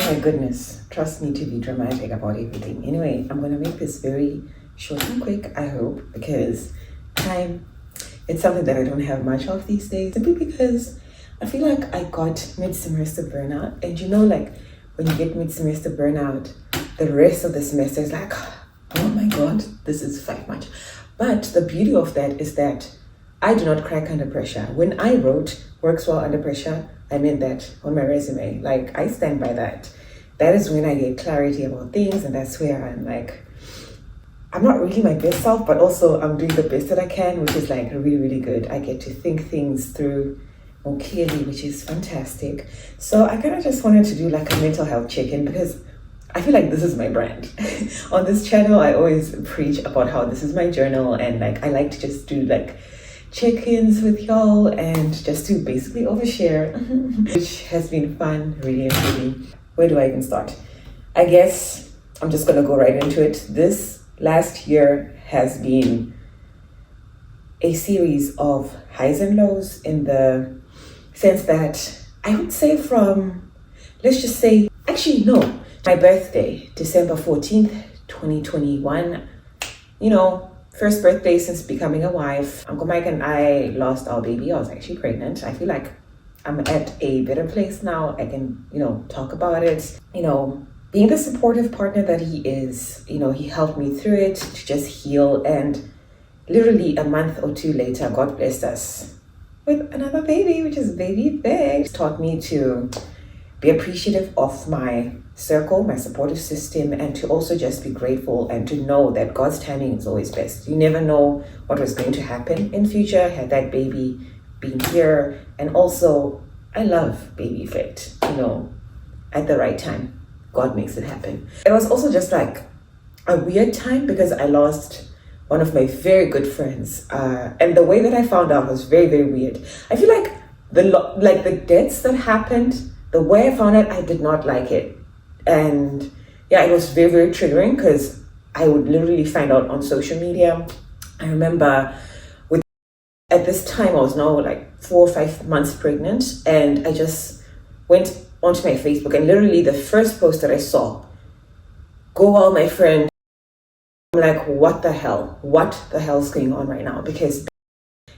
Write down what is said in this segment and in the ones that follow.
my goodness, trust me to be dramatic about everything. Anyway, I'm gonna make this very short and quick, I hope, because time, it's something that I don't have much of these days, simply because I feel like I got mid-semester burnout. And you know, like when you get mid-semester burnout, the rest of the semester is like, oh my God, this is fight much. But the beauty of that is that I do not crack under pressure. When I wrote works well under pressure, I meant that on my resume. Like, I stand by that. That is when I get clarity about things, and that's where I'm like, I'm not really my best self, but also I'm doing the best that I can, which is like really, really good. I get to think things through more clearly, which is fantastic. So I kind of just wanted to do like a mental health check-in, because I feel like this is my brand. On this channel, I always preach about how this is my journal, and like I like to just do like check-ins with y'all and just to basically overshare, which has been fun, really improving. Where do I even start? I guess I'm just gonna go right into it. This last year has been a series of highs and lows, in the sense that I would say from, let's just say, actually no, my birthday, December 14th, 2021, you know, first birthday since becoming a wife. Uncle Mike and I lost our baby. I was actually pregnant. I feel like I'm at a better place now. I can, talk about it. Being the supportive partner that he is, he helped me through it to just heal. And literally a month or two later, God blessed us with another baby, which is baby big. It taught me to be appreciative of my circle, my supportive system, and to also just be grateful and to know that God's timing is always best. You never know what was going to happen in future had that baby been here. And also, I love baby effect, at the right time, God makes it happen. It was also just like a weird time because I lost one of my very good friends. And the way that I found out was very, very weird. I feel like the deaths that happened, the way I found it, I did not like it. And yeah, it was very, very triggering because I would literally find out on social media. I remember at this time, I was now like 4 or 5 months pregnant, and I just went onto my Facebook, and literally the first post that I saw, go all my friend. I'm like, what the hell? What the hell is going on right now? Because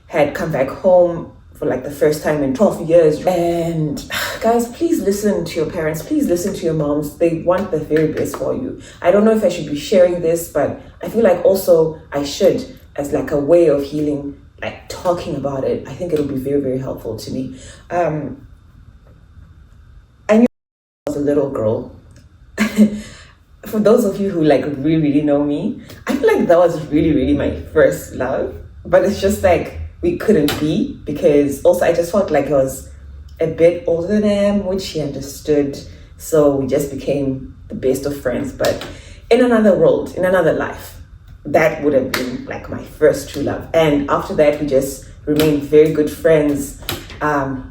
had come back home for like the first time in 12 years. And guys, please listen to your parents. Please listen to your moms. They want the very best for you. I don't know if I should be sharing this, but I feel like also I should, as like a way of healing, like talking about it. I think it'll be very, very helpful to me. I knew I was a little girl. For those of you who like really, really know me, I feel like that was really, really my first love. But it's just like, we couldn't be, because also I just felt like I was a bit older than him, which he understood. So we just became the best of friends. But in another world, in another life, that would have been like my first true love. And after that, we just remained very good friends. I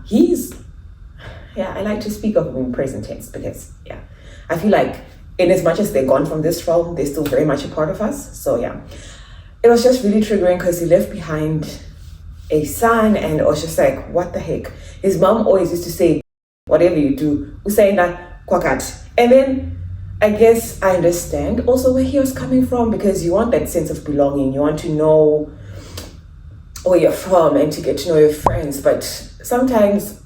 like to speak of him in present tense because, I feel like in as much as they're gone from this realm, they're still very much a part of us. So it was just really triggering because he left behind a son, and it was just like, what the heck? His mom always used to say, whatever you do, usaina kwakat. And then I guess I understand also where he was coming from, because you want that sense of belonging. You want to know where you're from and to get to know your friends. But sometimes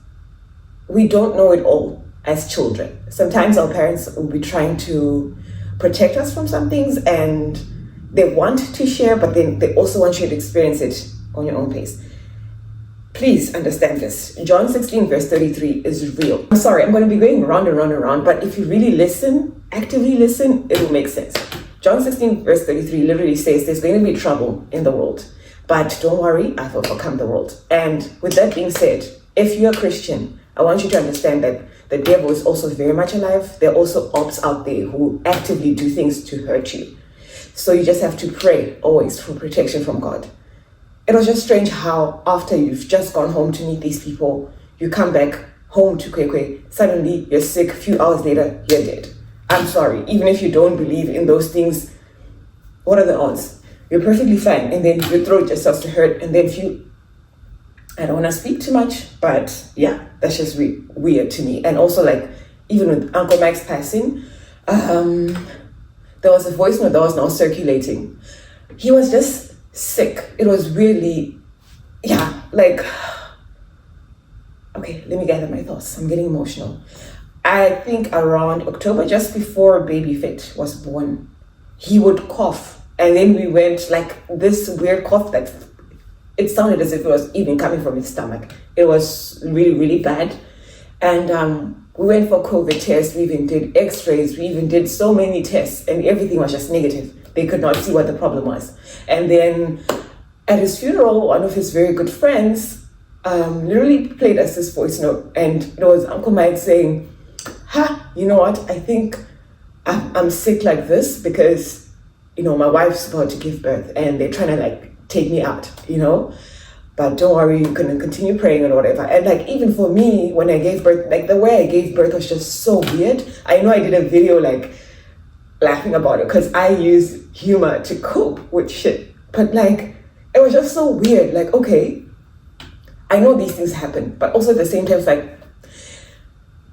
we don't know it all as children. Sometimes our parents will be trying to protect us from some things, and they want to share, but then they also want you to experience it on your own pace. Please understand this. John 16 verse 33 is real. I'm sorry, I'm going to be going round and round and round, but if you really listen, actively listen, it will make sense. John 16 verse 33 literally says there's going to be trouble in the world, but don't worry, I've overcome the world. And with that being said, if you're a Christian, I want you to understand that the devil is also very much alive. There are also ops out there who actively do things to hurt you. So you just have to pray always for protection from God. It was just strange how after you've just gone home to meet these people, you come back home to Kwekwe, suddenly you're sick, a few hours later, you're dead. I'm sorry, even if you don't believe in those things, what are the odds? You're perfectly fine, and then your throat just starts to hurt, and then I don't want to speak too much, but yeah, that's just weird to me. And also, like, even with Uncle Mike's passing, there was a voice note that was now circulating. He was just sick. It was really, like, okay, let me gather my thoughts. I'm getting emotional. I think around October, just before baby Fit was born, he would cough. And then we went like this weird cough that it sounded as if it was even coming from his stomach. It was really, really bad. And we went for COVID tests. We even did x-rays. We even did so many tests and everything was just negative. They could not see what the problem was. And then at his funeral, one of his very good friends literally played us this voice note. And it was Uncle Mike saying, you know what? I think I'm sick like this because, my wife's about to give birth and they're trying to like take me out, But don't worry, you're going to continue praying and whatever. And like, even for me, when I gave birth, like the way I gave birth was just so weird. I know I did a video like laughing about it because I use humor to cope with shit. But like, it was just so weird. Like, okay, I know these things happen, but also at the same time, it's like,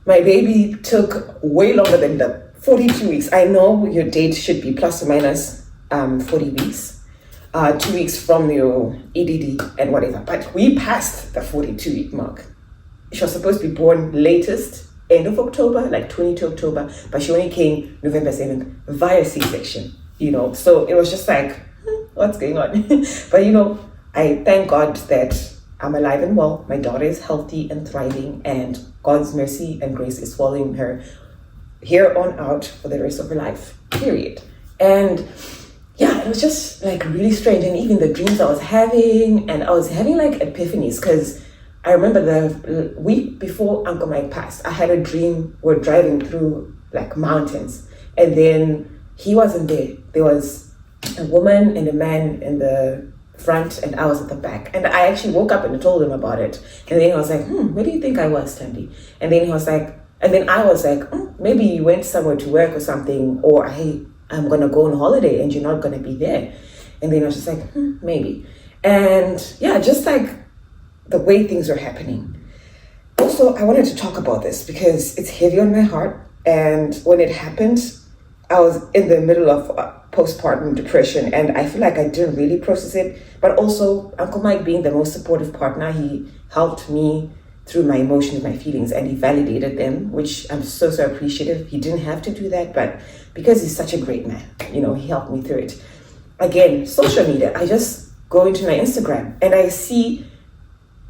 my baby took way longer than the 42 weeks. I know your date should be plus or minus 40 weeks. 2 weeks from your EDD and whatever. But we passed the 42-week mark. She was supposed to be born latest end of October, like 22 October, but she only came November 7th via C-section, So it was just like, what's going on? But, I thank God that I'm alive and well. My daughter is healthy and thriving, and God's mercy and grace is following her here on out for the rest of her life, period. And it was just like really strange. And even the dreams I was having like epiphanies, because I remember the week before Uncle Mike passed, I had a dream we're driving through like mountains, and then he wasn't there. There was a woman and a man in the front and I was at the back. And I actually woke up and told him about it. And then I was like, where do you think I was, Tandy? And then I was like, maybe you went somewhere to work or something, or I'm going to go on holiday and you're not going to be there. And then I was just like, maybe. And just like the way things are happening. Also, I wanted to talk about this because it's heavy on my heart. And when it happened, I was in the middle of postpartum depression and I feel like I didn't really process it. But also, Uncle Mike being the most supportive partner, he helped me through my emotions, my feelings, and he validated them, which I'm so appreciative. He didn't have to do that, but because he's such a great man, he helped me through it. Again, social media, I just go into my Instagram and I see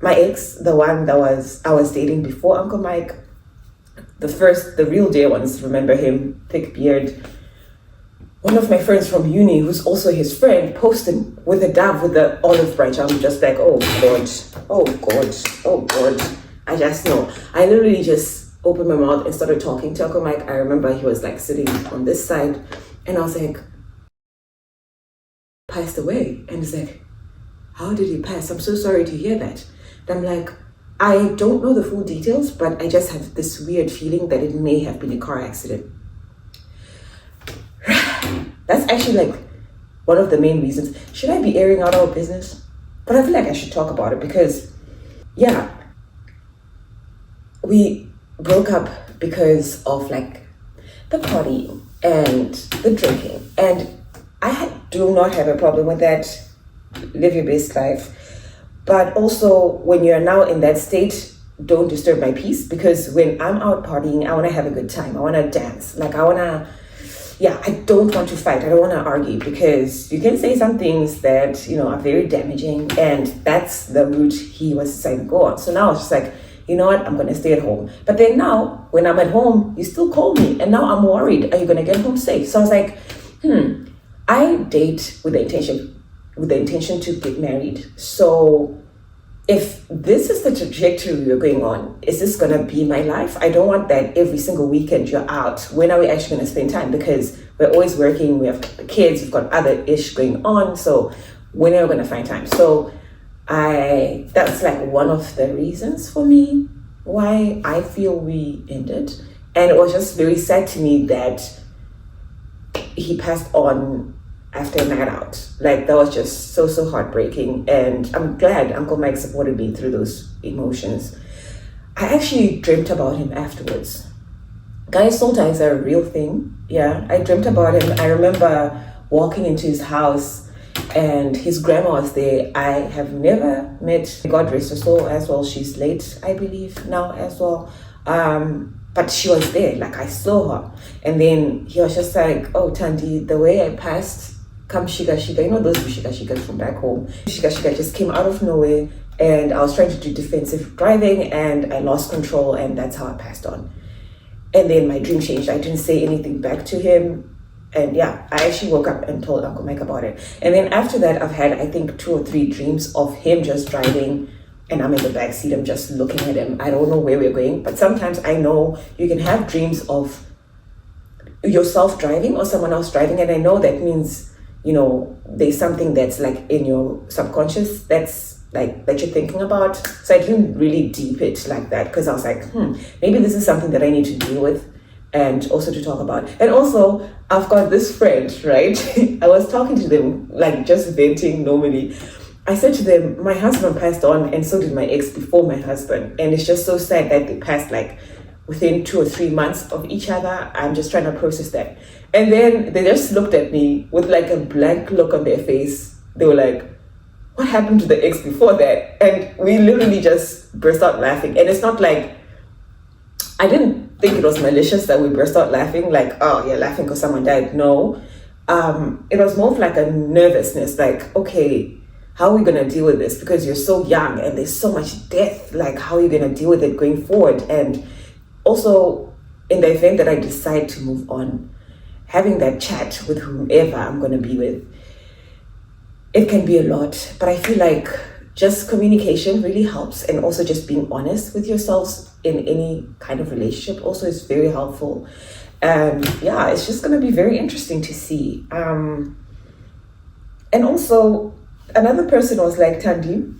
my ex, the one that I was dating before Uncle Mike, the real dear ones, remember him, thick beard. One of my friends from uni, who's also his friend, posted with a dove with the olive branch. I'm just like, oh God, oh God, oh God. I just know. I literally just opened my mouth and started talking to Uncle Mike. I remember he was like sitting on this side and I was like, passed away. And he's like, how did he pass? I'm so sorry to hear that. And I'm like, I don't know the full details, but I just have this weird feeling that it may have been a car accident. That's actually like one of the main reasons. Should I be airing out our business? But I feel like I should talk about it because, we broke up because of like the party and the drinking. And do not have a problem with that. Live your best life. But also when you're now in that state, don't disturb my peace, because when I'm out partying, I want to have a good time. I want to dance. Like I don't want to fight. I don't want to argue, because you can say some things that, are very damaging, and that's the route he was deciding to go on. So now it's just like, you know what, I'm going to stay at home. But then now, when I'm at home, you still call me, and now I'm worried, are you going to get home safe? So I was like, I date with the intention to get married. So if this is the trajectory we're going on, is this going to be my life? I don't want that every single weekend you're out. When are we actually going to spend time? Because we're always working, we have the kids, we've got other ish going on. So when are we going to find time? So that's like one of the reasons for me why I feel we ended. And it was just very sad to me that he passed on after a night out. Like, that was just so heartbreaking. And I'm glad Uncle Mike supported me through those emotions. I actually dreamt about him afterwards. Guys soul ties are a real thing. Yeah, I dreamt about him. I remember walking into his house and his grandma was there. I have never met, God rest her soul as well. She's late, I believe, now as well. But she was there, like I saw her. And then he was just like, oh, Tandy, the way I passed, come Shiga Shiga, you know those Shiga Shigas from back home. Shiga Shiga just came out of nowhere and I was trying to do defensive driving and I lost control and that's how I passed on. And then my dream changed. I didn't say anything back to him. And yeah, I actually woke up and told Uncle Mike about it. And then after that, I've had, I think, 2 or 3 dreams of him just driving and I'm in the back seat. I'm just looking at him. I don't know where we're going, but sometimes I know you can have dreams of yourself driving or someone else driving. And I know that means, you know, there's something that's like in your subconscious that's like that you're thinking about. So I didn't really deep it like that because I was like, maybe this is something that I need to deal with and also to talk about. And also, I've got this friend, right? I was talking to them, like just venting normally. I said to them, my husband passed on and so did my ex before my husband. And it's just so sad that they passed like within 2 or 3 months of each other. I'm just trying to process that. And then they just looked at me with like a blank look on their face. They were like, what happened to the ex before that? And we literally just burst out laughing. And it's not like, I didn't think it was malicious that we burst out laughing, like, oh, you're laughing because someone died. No. It was more of like a nervousness, like, okay, how are we going to deal with this? Because you're so young and there's so much death. Like, how are you going to deal with it going forward? And also, in the event that I decide to move on, having that chat with whomever I'm going to be with, it can be a lot. But I feel like just communication really helps. And also just being honest with yourselves in any kind of relationship also is very helpful. And yeah, it's just going to be very interesting to see. And also, another person was like, Tandy,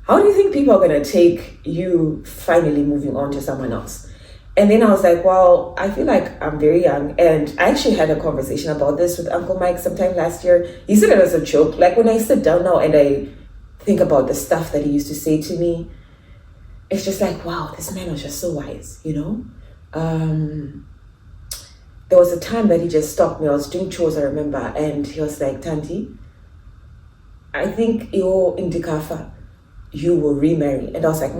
how do you think people are going to take you finally moving on to someone else? And then I was like, well, I feel like I'm very young. And I actually had a conversation about this with Uncle Mike sometime last year. He said it as a joke. Like when I sit down now and I think about the stuff that he used to say to me, it's just like, wow, this man was just so wise, you know? There was a time that he just stopped me. I was doing chores, I remember. And he was like, Tanti, I think you're in Dikafa. You will remarry. And I was like,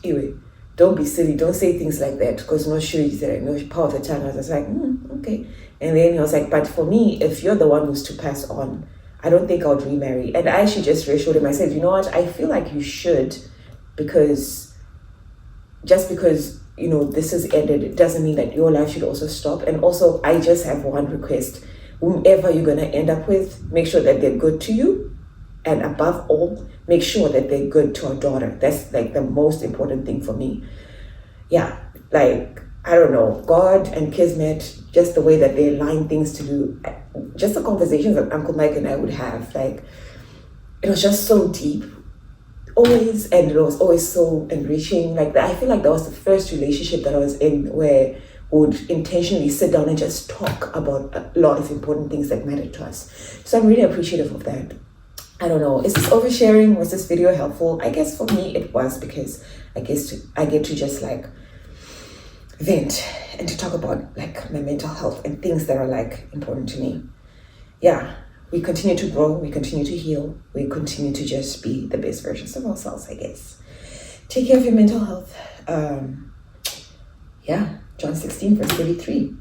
anyway, don't be silly. Don't say things like that. Because no sure you said, no power of the tongue. I was like, okay. And then he was like, but for me, if you're the one who's to pass on, I don't think I would remarry. And I actually just reassured him. I said, you know what? I feel like you should, because just because, you know, this has ended, it doesn't mean that your life should also stop. And also, I just have one request. Whomever you're going to end up with, make sure that they're good to you. And above all, make sure that they're good to our daughter. That's like the most important thing for me. Yeah, like, I don't know, God and Kismet, just the way that they align things to do, just the conversations that Uncle Mike and I would have, like, it was just so deep, always, and it was always so enriching. Like, I feel like that was the first relationship that I was in where we would intentionally sit down and just talk about a lot of important things that mattered to us. So I'm really appreciative of that. I don't know, is this oversharing? Was this video helpful? I guess for me it was, because I get to just like vent and to talk about like my mental health and things that are like important to me. Yeah, we continue to grow, we continue to heal, we continue to just be the best versions of ourselves, I guess. Take care of your mental health. Yeah, John 16 verse 33.